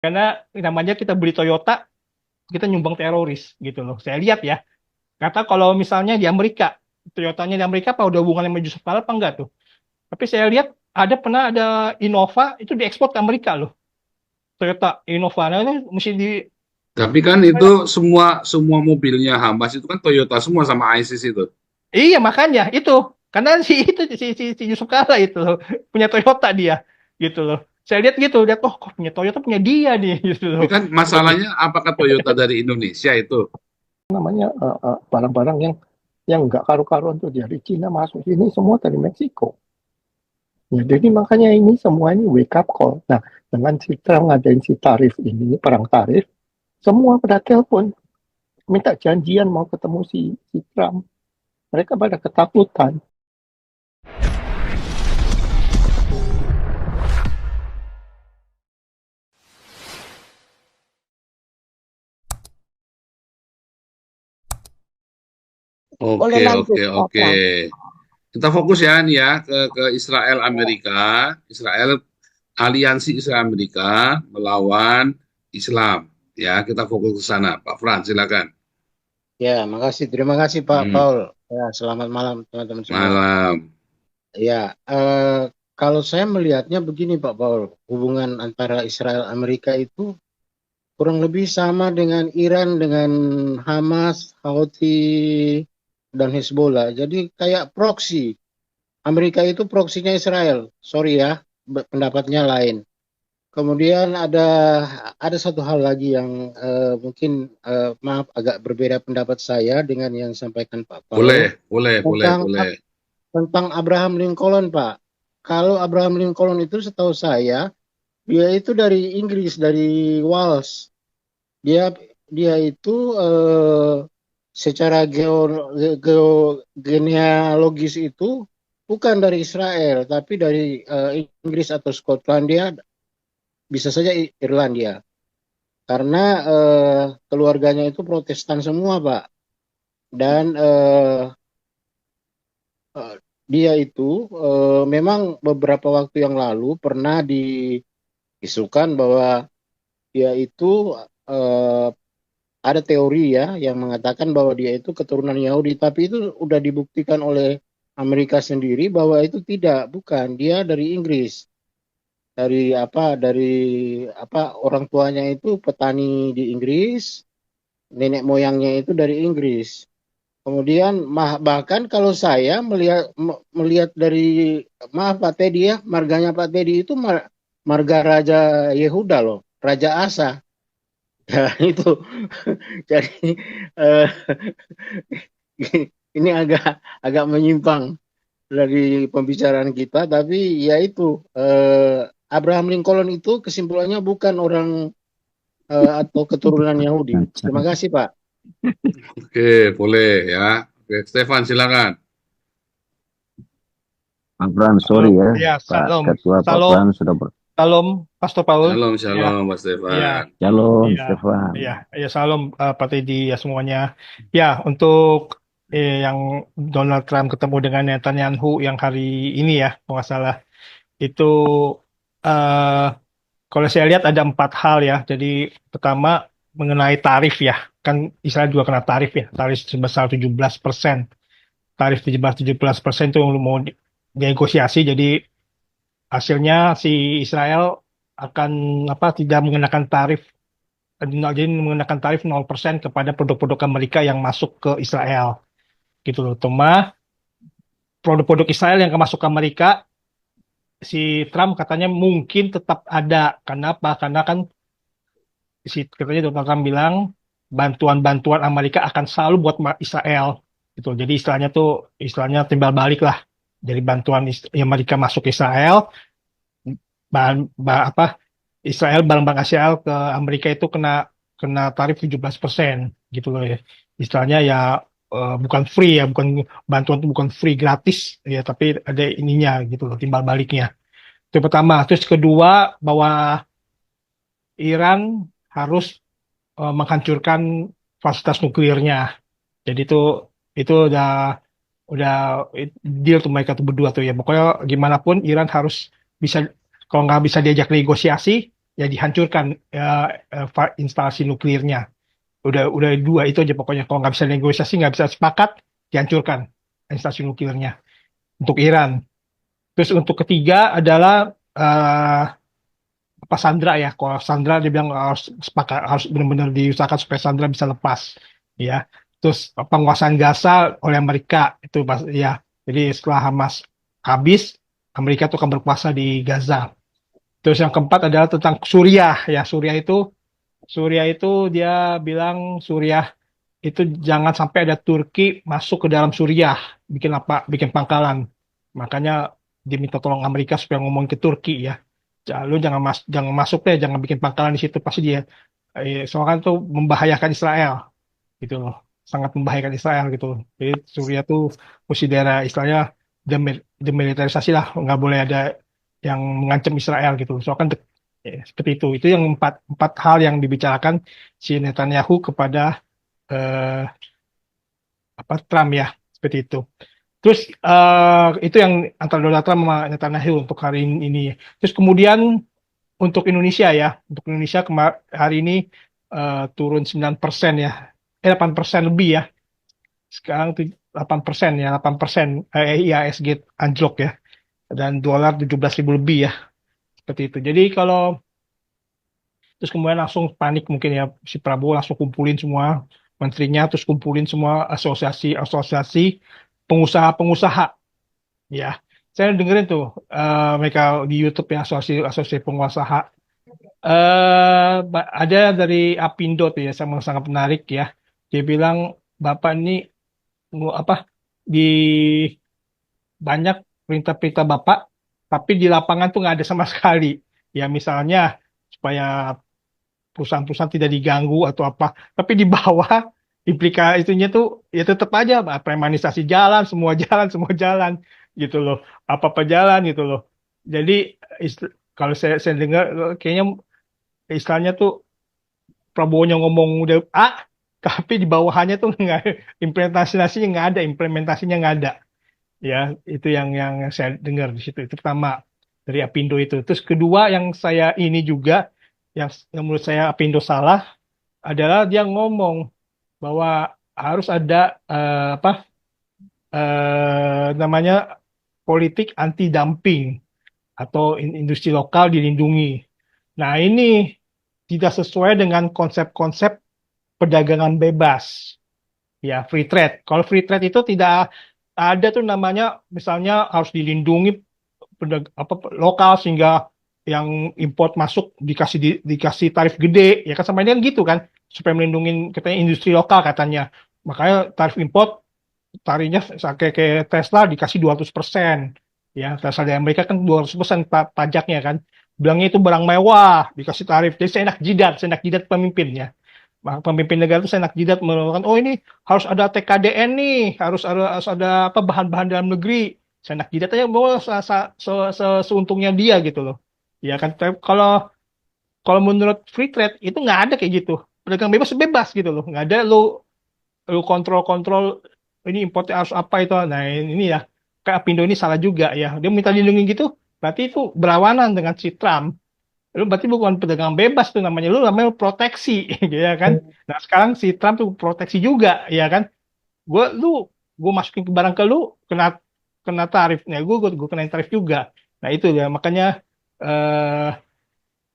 Karena namanya kita beli Toyota, kita nyumbang teroris gitu loh. Saya lihat ya. Kata kalau misalnya di Amerika, Toyotanya di Amerika apa udah hubungannya sama Yusuf Kala apa enggak tuh? Tapi saya lihat pernah ada Innova itu diekspor ke Amerika loh. Toyota Innova. Nah, ini mesti di Tapi kan itu semua semua mobilnya Hamas itu kan Toyota semua sama ISIS itu. iya makanya itu karena si Yusuf Kala itu loh, punya Toyota dia gitu loh. Saya lihat gitu, lihat oh kok punya Toyota punya dia nih gitu loh. Tapi kan masalahnya apakah Toyota dari Indonesia itu? Namanya barang-barang yang nggak karu-karuan tuh dari Cina masuk sini semua dari Meksiko. Ya, jadi makanya ini semua ini wake up call. Nah, dengan si Trump ngadain si tarif ini, perang tarif, semua pada telepon, minta janjian mau ketemu si Trump. Mereka pada ketakutan. Oke, Boleh lanjut, oke, Pak oke. Pram. Kita fokus ya nih ya ke Israel Amerika. Israel aliansi Israel Amerika melawan Islam. Ya, kita fokus ke sana. Pak Fran, silakan. Ya, makasih. Terima kasih Pak Hmm, Paul. Ya, selamat malam teman-teman semua. malam. Ya, kalau saya melihatnya begini Pak Paul, hubungan antara Israel Amerika itu kurang lebih sama dengan Iran dengan Hamas, Houthi dan Hezbollah. Jadi kayak proksi. Amerika itu proksinya Israel. Sorry ya, pendapatnya lain. Kemudian ada satu hal lagi yang mungkin maaf agak berbeda pendapat saya dengan yang disampaikan Pak Boleh, Paul boleh, boleh, tentang boleh. tentang Abraham Lincoln, Pak. Kalau Abraham Lincoln itu setahu saya dia itu dari Inggris, dari Wales. Dia dia itu secara genealogis itu bukan dari Israel, tapi dari Inggris atau Skotlandia, bisa saja Irlandia. Karena keluarganya itu Protestan semua, Pak. Dan eh, dia itu memang beberapa waktu yang lalu pernah diisukan bahwa dia itu eh, ada teori ya yang mengatakan bahwa dia itu keturunan Yahudi, tapi itu udah dibuktikan oleh Amerika sendiri bahwa itu tidak, bukan, dia dari Inggris. Dari apa orang tuanya itu petani di Inggris, nenek moyangnya itu dari Inggris. Kemudian bahkan kalau saya melihat dari, maaf Pak Teddy ya, marganya Pak Teddy itu marga Raja Yehuda loh, Raja Asa. Ya itu. Jadi eh, ini agak agak menyimpang dari pembicaraan kita, tapi ya itu Abraham Lincoln itu kesimpulannya bukan orang atau keturunan Yahudi. Terima kasih Pak. Oke, boleh ya. Oke, Stefan, silakan. Pak Bran, Halo, sorry ya, ya Pak salam, Ketua Pak salam, Bran sudah salam, Pastor Paul. Shalom, Ya, shalom, Mas ya, Stefan. Shalom, ya, Stefan. ya, ya salam Pak Teddy ya semuanya. Ya untuk yang Donald Trump ketemu dengan Netanyahu yang hari ini ya, kalau nggak salah itu eh kalau saya lihat ada empat hal ya. Jadi pertama mengenai tarif ya, kan Israel juga kena tarif ya, tarif sebesar 17%. Tarif 17% itu mau negosiasi. Jadi hasilnya si Israel akan tidak mengenakan tarif, jadi mengenakan tarif 0% kepada produk-produk Amerika yang masuk ke Israel gitu loh. Cuma produk-produk Israel yang masuk ke Amerika si Trump katanya mungkin tetap ada. Kenapa? Karena kan katanya Donald Trump bilang bantuan-bantuan Amerika akan selalu buat Israel gitu. Jadi istilahnya timbal balik lah. Jadi bantuan Amerika masuk Israel, apa Israel barang-barang Israel ke Amerika itu kena kena tarif 17% gitu loh ya. Istilahnya ya bukan free ya, bukan bantuan itu bukan free gratis ya, tapi ada ininya gitu loh, timbal baliknya. Itu pertama. Terus kedua bahwa Iran harus menghancurkan fasilitas nuklirnya. Jadi itu udah deal tuh mereka tuh berdua tuh ya. Pokoknya gimana pun Iran harus bisa, kalau nggak bisa diajak negosiasi ya dihancurkan instalasi nuklirnya. Udah dua itu aja pokoknya. Kalau nggak bisa negosiasi, nggak bisa sepakat, dihancurkan instalasi nuklirnya untuk Iran. Terus untuk ketiga adalah apa Sandra ya. Kalau Sandra dia bilang harus sepakat, harus benar-benar diusahakan supaya Sandra bisa lepas, ya. Terus penguasaan Gaza oleh Amerika itu ya. Jadi setelah Hamas habis, Amerika itu akan berkuasa di Gaza. Terus yang keempat adalah tentang Suriah ya. Suriah itu dia bilang Suriah itu jangan sampai ada Turki masuk ke dalam Suriah, bikin pangkalan. Makanya diminta tolong Amerika supaya ngomong ke Turki ya. Lu jangan masuk deh, jangan bikin pangkalan di situ, pasti dia soalnya kan itu membahayakan Israel gitu loh. Sangat membahayakan Israel gitu loh. Jadi Suriah tuh mesti daerah istilahnya demilitarisasi lah, nggak boleh ada yang mengancam Israel gitu. Soalnya kan seperti itu. Itu yang empat hal yang dibicarakan si Netanyahu kepada eh, Trump ya, seperti itu. Terus itu yang antara Donald Trump sama Netanyahu untuk hari ini. Terus kemudian untuk Indonesia ya, untuk Indonesia hari ini turun 9% ya, 8% lebih ya. Sekarang tuh 8% ya, 8% IHSG anjlok ya, dan dolar 17.000 lebih ya, seperti itu. Jadi kalau terus kemudian langsung panik mungkin ya si Prabowo langsung kumpulin semua menterinya, terus kumpulin semua asosiasi-asosiasi pengusaha-pengusaha ya. Saya dengerin tuh mereka di YouTube ya, asosiasi pengusaha. Ada dari Apindo tuh ya, sama sangat menarik ya. Dia bilang Bapak ini apa di banyak perintah-perintah Bapak, tapi di lapangan tuh nggak ada sama sekali. Ya misalnya supaya perusahaan-perusahaan tidak diganggu atau apa. Tapi di bawah implikasinya tuh ya tetap aja premanisasi jalan, semua jalan gitu loh. Apa-apa jalan gitu loh. Jadi kalau saya dengar kayaknya istilahnya tuh Prabowo-nya ngomong udah A, tapi di bawahannya tuh nggak implementasinya nggak ada. Ya, itu yang saya dengar di situ. Itu pertama dari Apindo itu. Terus kedua yang saya ini juga yang menurut saya Apindo salah adalah dia ngomong bahwa harus ada namanya politik anti dumping atau industri lokal dilindungi. Nah, ini tidak sesuai dengan konsep-konsep perdagangan bebas, ya free trade. Kalau free trade itu tidak ada tuh namanya, misalnya harus dilindungi lokal sehingga yang import masuk dikasih tarif gede, ya kan sama ini kan gitu kan, supaya melindungi katanya industri lokal katanya. Makanya tarif import tarifnya kayak Tesla dikasih 200%. Ya, Tesla di Amerika kan 200% pajaknya kan. Bilangnya itu barang mewah, dikasih tarif. Jadi seenak jidat pemimpinnya. Pemimpin negara itu seenak jidat melakukan, oh ini harus ada TKDN nih, harus ada apa bahan-bahan dalam negeri. Seenak jidat aja bawa seuntungnya dia gitu loh. Ya kan, tapi kalau kalau menurut free trade itu nggak ada kayak gitu. Pedagang bebas bebas gitu loh, nggak ada lu kontrol ini importnya harus apa itu. Nah ini ya kayak Apindo ini salah juga ya, dia minta dilindungi gitu, berarti itu berlawanan dengan si Trump. Lu berarti bukan pedagang bebas tuh namanya, lu namanya proteksi ya kan. Nah sekarang si Trump tuh proteksi juga ya kan. Gue masukin ke barang ke lu, kena kena tarifnya, gue kena tarif juga. Nah itu ya makanya eh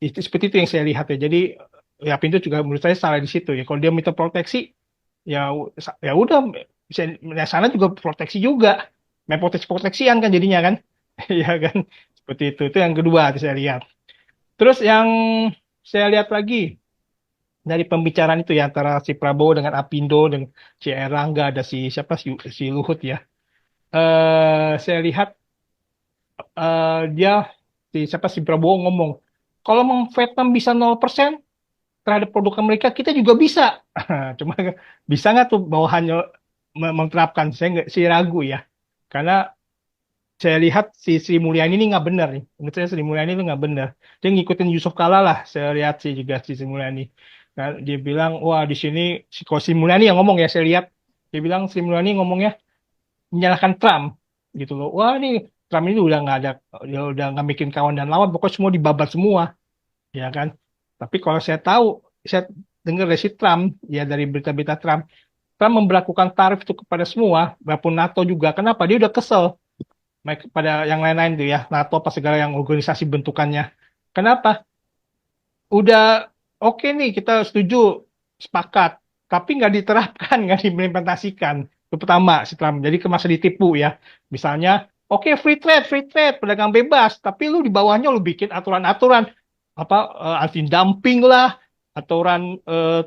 itu seperti itu yang saya lihat ya. Jadi ya Pintu juga menurut saya salah di situ ya. Kalau dia minta proteksi, ya ya udah, bisa ya sana juga proteksi juga, main proteksian kan jadinya kan. Ya kan, seperti itu yang kedua yang saya lihat. Terus yang saya lihat lagi dari pembicaraan itu ya antara si Prabowo dengan Apindo dan si Erlangga, ada siapa si Luhut ya. Saya lihat dia siapa si Prabowo ngomong kalau Vietnam bisa 0% terhadap produk Amerika, kita juga bisa. Cuma bisa nggak tuh bawahannya menerapkan? Saya nggak sih ragu ya. Karena saya lihat si Sri Mulyani ini nggak benar nih. Menurut saya Sri Mulyani itu nggak benar. Dia ngikutin Yusuf Kala lah. Saya lihat sih juga si Sri Mulyani. Nah, dia bilang, wah di sini kalau Sri Mulyani yang ngomong ya saya lihat. Dia bilang Sri Mulyani ngomongnya menyalahkan Trump gitu loh. Wah ini Trump ini udah nggak ada, dia udah nggak bikin kawan dan lawan. Pokoknya semua dibabat semua, ya kan? Tapi kalau saya dengar dari si Trump, ya dari berita-berita Trump, Trump memberlakukan tarif itu kepada semua, walaupun NATO juga. Kenapa? Dia udah kesel pada yang lain-lain tuh ya, NATO apa segala yang organisasi bentukannya. Kenapa? Udah oke nih kita setuju, sepakat, tapi nggak diterapkan, nggak diimplementasikan. Itu pertama, si Trump. Jadi masa ditipu ya. Misalnya, oke free trade, pedagang bebas, tapi lu di bawahnya lu bikin aturan-aturan apa anti dumping lah, aturan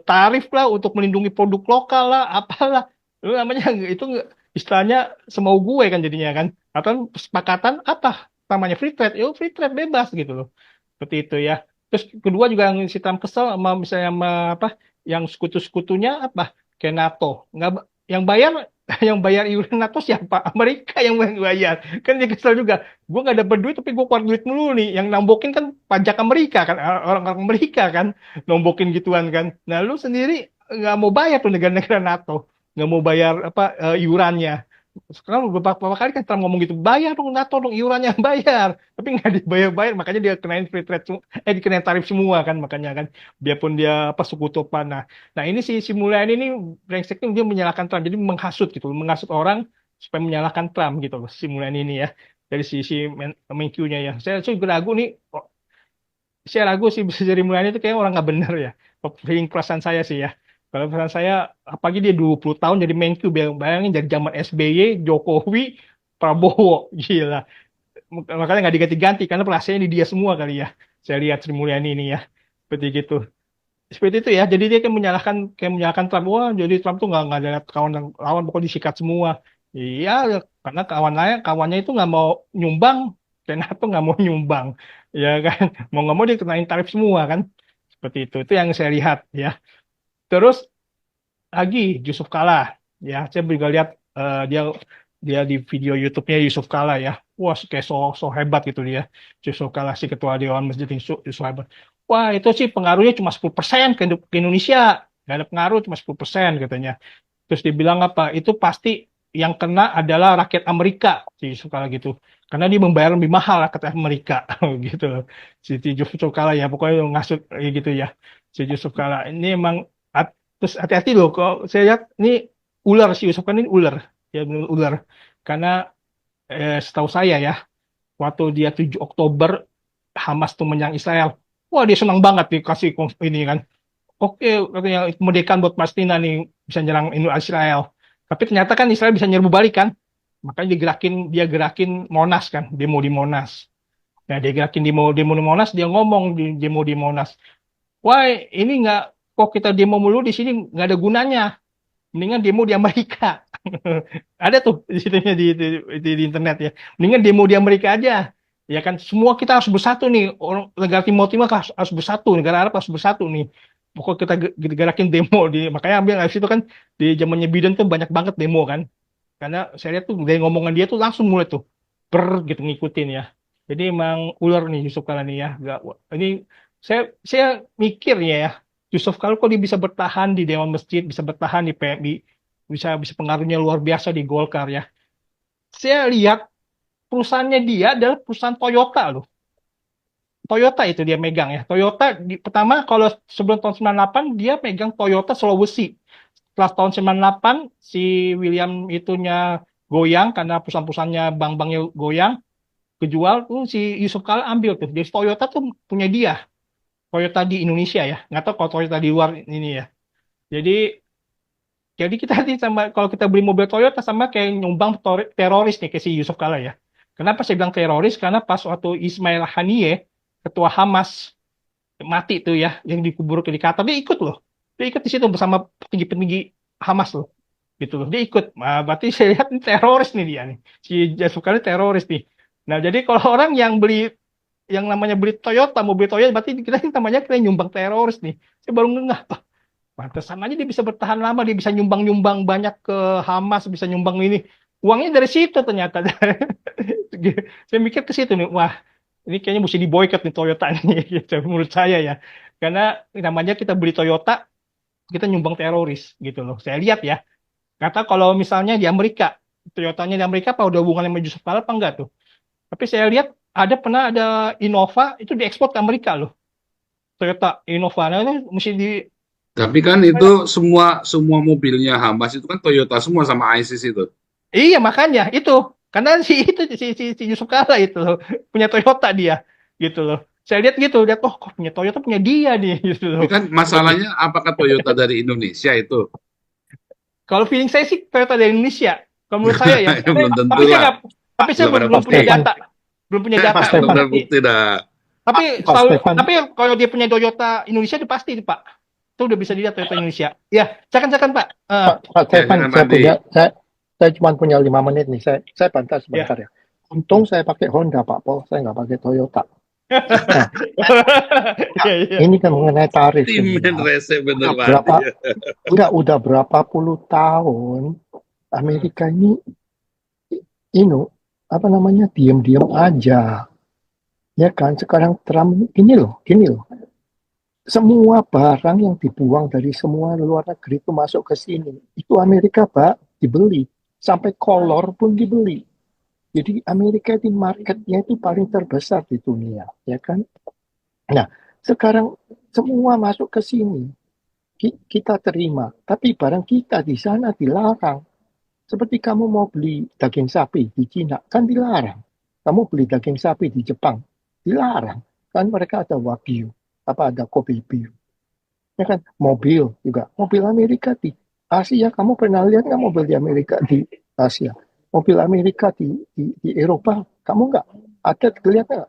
tarif lah untuk melindungi produk lokal lah, apalah. Lu namanya itu istilahnya semau gue kan jadinya kan. Atau kesepakatan apa namanya free trade, yuk free trade bebas gitu loh. Seperti itu ya. Terus kedua juga yang si Trump kesel sama misalnya sama apa yang sekutu-sekutunya apa kayak NATO nggak yang bayar yang bayar iuran NATO siapa? Amerika yang bayar. Kan dia kesel juga. Gue nggak dapet duit tapi gue keluar duit mulu nih. Yang nambokin kan pajak Amerika kan orang-orang Amerika kan nombokin gituan kan. Nah lu sendiri nggak mau bayar tuh negara-negara NATO nggak mau bayar apa iurannya. Sekarang beberapa kali kan Trump ngomong gitu, bayar dong NATO dong iurannya bayar, tapi nggak dibayar-bayar, makanya dia kenain free trade, dikenain tarif semua kan, makanya kan, biarpun dia apa sekutu apa. Nah ini si Mulyani ini brengseknya dia menyalahkan Trump, jadi menghasut gitu, menghasut orang supaya menyalahkan Trump gitu loh, si Mulyani ini ya, dari si Menkyu-nya ya. Saya juga ragu nih, saya ragu sih bisa jadi Mulyani itu kayak orang nggak bener ya, feeling perasaan saya sih ya. Kalau perasaan saya, apalagi dia 20 tahun jadi Menkyu, bayangin dari zaman SBY, Jokowi, Prabowo, gila. Makanya nggak diganti-ganti, karena perasaan ini dia semua kali ya. Saya lihat Sri Mulyani ini ya, seperti gitu. Seperti itu ya, jadi dia kayak menyalahkan Trump. Wah, jadi Trump tuh nggak ada kawan lawan, pokoknya disikat semua. Iya, karena kawannya itu nggak mau nyumbang, dan NATO nggak mau nyumbang, ya kan? Mau nggak mau dia kenain tarif semua kan? Seperti itu yang saya lihat ya. Terus lagi Yusuf Kala ya saya juga lihat dia dia di video YouTube-nya Yusuf Kala ya wah kayak so hebat gitu dia Yusuf Kala si ketua Dewan Masjid Yusuf hebat wah itu sih pengaruhnya cuma 10% ke Indonesia nggak ada pengaruh cuma 10% katanya terus dibilang apa itu pasti yang kena adalah rakyat Amerika si Yusuf Kala gitu karena dia membayar lebih mahal rakyat Amerika gitu si Yusuf Kala ya pokoknya ngasut gitu ya si Yusuf Kala ini emang terus hati-hati loh, kok saya lihat ini ular si Yusuf kan ini ular, ya benar ular. Karena setahu saya ya, waktu dia 7 Oktober Hamas tuh menyerang Israel, wah dia senang banget dikasih ini kan. Oke, katanya kemerdekaan buat Palestina nih bisa nyerang Israel. Tapi ternyata kan Israel bisa nyerbu balik kan, makanya dia gerakin Monas kan, demo di Monas. Nah dia gerakin demo di Monas, dia ngomong di demo di Monas. Wah, ini nggak kok kita demo mulu di sini nggak ada gunanya. Mendingan demo di Amerika. Ada tuh di situnya di internet ya. Mendingan demo di Amerika aja. Ya kan semua kita harus bersatu nih. Orang negara Timur Tengah harus bersatu, negara Arab harus bersatu nih. Pokok kita gerakin demo makanya ambil dari situ kan di zamannya Biden tuh banyak banget demo kan. Karena saya lihat tuh dari ngomongan dia tuh langsung mulai tuh gitu ngikutin ya. Jadi emang ular nih Yusuf Kala nih ya. Ini saya mikirnya ya Yusuf Kala kok dia bisa bertahan di Dewan Masjid, bisa bertahan di PMI, bisa pengaruhnya luar biasa di Golkar ya. Saya lihat perusahaannya dia adalah perusahaan Toyota loh. Toyota itu dia megang ya. Toyota pertama kalau sebelum tahun 98 dia megang Toyota Sulawesi. Setelah tahun 98 si William itunya goyang karena perusahaan-perusahaannya bank-banknya goyang, kejual tuh si Yusuf Kala ambil tuh. Jadi Toyota tuh punya dia. Toyota di Indonesia ya. Nggak tahu kalau Toyota di luar ini ya. Jadi Jadi kita nanti sama kalau kita beli mobil Toyota sama kayak nyumbang teroris nih kayak si Yusuf Kala ya. Kenapa saya bilang teroris? Karena pas waktu Ismail Haniyeh, ketua Hamas mati tuh ya, yang dikubur di Qatar, dia ikut loh. Dia ikut di situ bersama petinggi-petinggi Hamas loh. Gitu loh. Dia ikut. Nah, berarti saya lihat ini teroris nih dia nih. Si Yusuf Kala teroris nih. Nah, jadi kalau orang yang namanya beli Toyota, mobil Toyota, berarti kita namanya kita nyumbang teroris nih. Saya baru ngeh. Pantesan aja dia bisa bertahan lama, dia bisa nyumbang-nyumbang banyak ke Hamas, bisa nyumbang ini. Uangnya dari situ ternyata. Saya mikir ke situ nih, wah ini kayaknya mesti diboykot nih Toyota nih, gitu, menurut saya ya. Karena namanya kita beli Toyota, kita nyumbang teroris gitu loh. Saya lihat ya. Kata kalau misalnya di Amerika, Toyotanya di Amerika apa udah hubungan sama Yusuf Kala apa enggak tuh? Tapi saya lihat pernah ada Innova itu diekspor ke Amerika loh. Toyota Innova. Nah, ini mesti di Tapi kan itu semua mobilnya Hamas itu kan Toyota semua sama ISIS itu. iya makanya itu karena si Yusuf Kala itu loh punya Toyota dia gitu loh. Saya lihat gitu, lihat oh kok punya Toyota punya dia nih gitu loh. Tapi kan masalahnya apakah Toyota dari Indonesia itu? Kalau feeling saya sih Toyota dari Indonesia. Kalau menurut saya ya, Ya belum tentu tapi saya lah. nggak, tapi saya Belum ada belum Pak punya bukti. Stefan, data, belum punya Pak data. Belum Stefan, ada bukti dah. Tapi Pak selalu, Stefan, tapi kalau dia punya Toyota Indonesia itu pasti itu Pak. Itu udah bisa dilihat Toyota Indonesia. Ya, silakan Pak. Pak Ya, Stefan, jangan mandi. saya cuma punya 5 menit nih. Saya bantah Ya. sebentar ya. Untung saya pakai Honda, Pak Pol. Saya nggak pakai Toyota. Nah, Iya, iya. ini kan mengenai tarif ini Timen ya. rese bener Udah berapa, mandi. udah berapa puluh tahun Amerika ini apa namanya diam-diam aja, ya kan? Sekarang Trump gini loh. Semua barang yang dibuang dari semua luar negeri itu masuk ke sini. Itu Amerika, Pak, dibeli. Sampai kolor pun dibeli. Jadi Amerika di marketnya itu paling terbesar di dunia, ya kan? Nah, sekarang semua masuk ke sini. Kita terima, tapi barang kita di sana dilarang. Seperti kamu mau beli daging sapi di Cina, kan dilarang. Kamu beli daging sapi di Jepang, dilarang. Kan mereka ada Wagyu, apa ada Kobe beef. Ya kan, mobil juga. Mobil Amerika di Asia, kamu pernah lihat nggak mobil di Amerika di Asia? Mobil Amerika di Eropa, kamu nggak ada lihat nggak?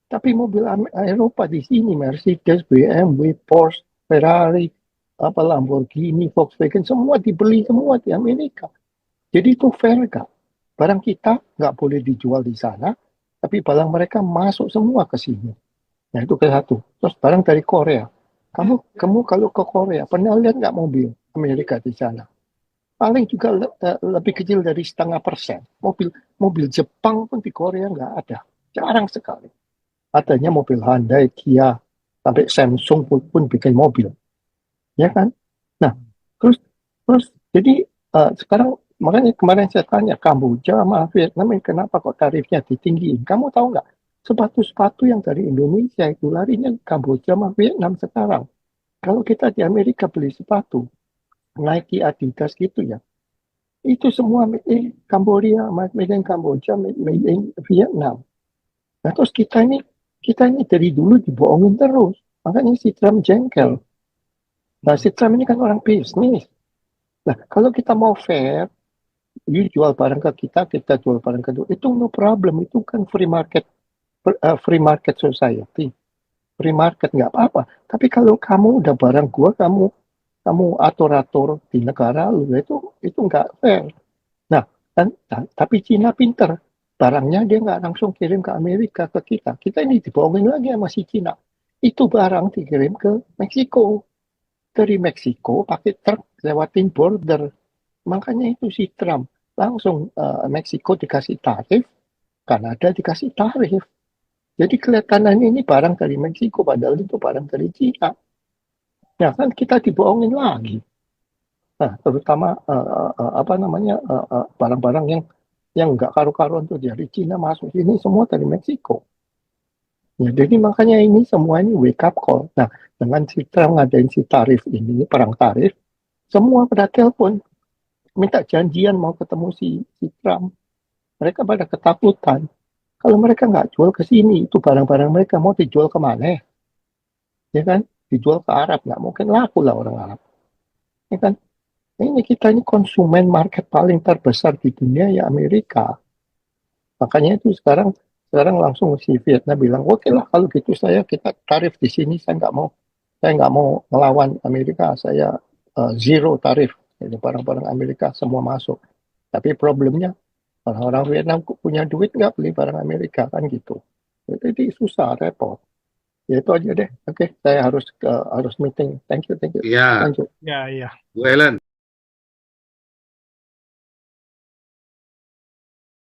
Tapi mobil Eropa di sini, Mercedes, BMW, Porsche, Ferrari, apa Lamborghini, Volkswagen, semua dibeli semua di Amerika. Jadi itu fair nggak? Barang kita nggak boleh dijual di sana, tapi barang mereka masuk semua ke sini. Nah itu ke satu. Terus barang dari Korea. Kamu kalau ke Korea, pernah lihat nggak mobil Amerika di sana? Paling juga lebih kecil dari 0,5%. Mobil mobil Jepang pun di Korea nggak ada. Jarang sekali. Adanya mobil Hyundai, Kia, sampai Samsung pun bikin mobil. Ya kan? Nah, terus terus jadi sekarang makanya kemarin saya tanya Kamboja sama Vietnam ini kenapa kok tarifnya ditinggiin? Kamu tahu nggak? Sepatu-sepatu yang dari Indonesia itu larinya ke Kamboja sama Vietnam sekarang. Kalau kita di Amerika beli sepatu, Nike, Adidas gitu ya, itu semua made in Kamboja, made in Kamboja, made in Vietnam. Nah terus kita ini dari dulu dibohongin terus. Makanya si Trump jengkel. Nah si Trump ini kan orang bisnis. Nah kalau kita mau fair, you jual barang ke kita jual barang ke itu no problem. Itu kan free market society. Free market nggak apa-apa. Tapi kalau kamu udah barang gua, kamu atur-atur di negara lu, itu nggak fair. Nah, tapi Cina pinter. Barangnya dia nggak langsung kirim ke Amerika, ke kita. Kita ini dibohongin lagi sama si Cina. Itu barang dikirim ke Meksiko. Dari Meksiko pakai truk lewatin border. Makanya itu si Trump langsung Meksiko dikasih tarif, Kanada dikasih tarif. Jadi kelihatannya ini barang dari Meksiko, padahal itu barang dari Cina. Ya kan kita dibohongin lagi. Nah, terutama apa namanya barang-barang yang nggak karu-karuan tuh dari Cina masuk sini semua dari Meksiko. Ya, jadi makanya ini semua ini wake up call. Nah, dengan si Trump ngadain si tarif ini, perang tarif, semua pada telepon minta janjian mau ketemu si Trump. Mereka pada ketakutan. Kalau mereka nggak jual ke sini, itu barang-barang mereka mau dijual kemana? Ya kan? Dijual ke Arab, nggak mungkin laku lah orang Arab. Ya kan? Ini kita ini konsumen market paling terbesar di dunia ya Amerika. Makanya itu sekarang langsung si Vietnam bilang, oke lah kalau gitu kita tarif di sini saya nggak mau melawan Amerika, saya zero tarif. Jadi barang-barang Amerika semua masuk. Tapi problemnya orang-orang Vietnam punya duit nggak beli barang Amerika kan gitu. Jadi susah, repot. Ya itu aja deh. Oke, saya harus meeting. Thank you. Iya, Lanjut. Ya, iya. Bu Ellen.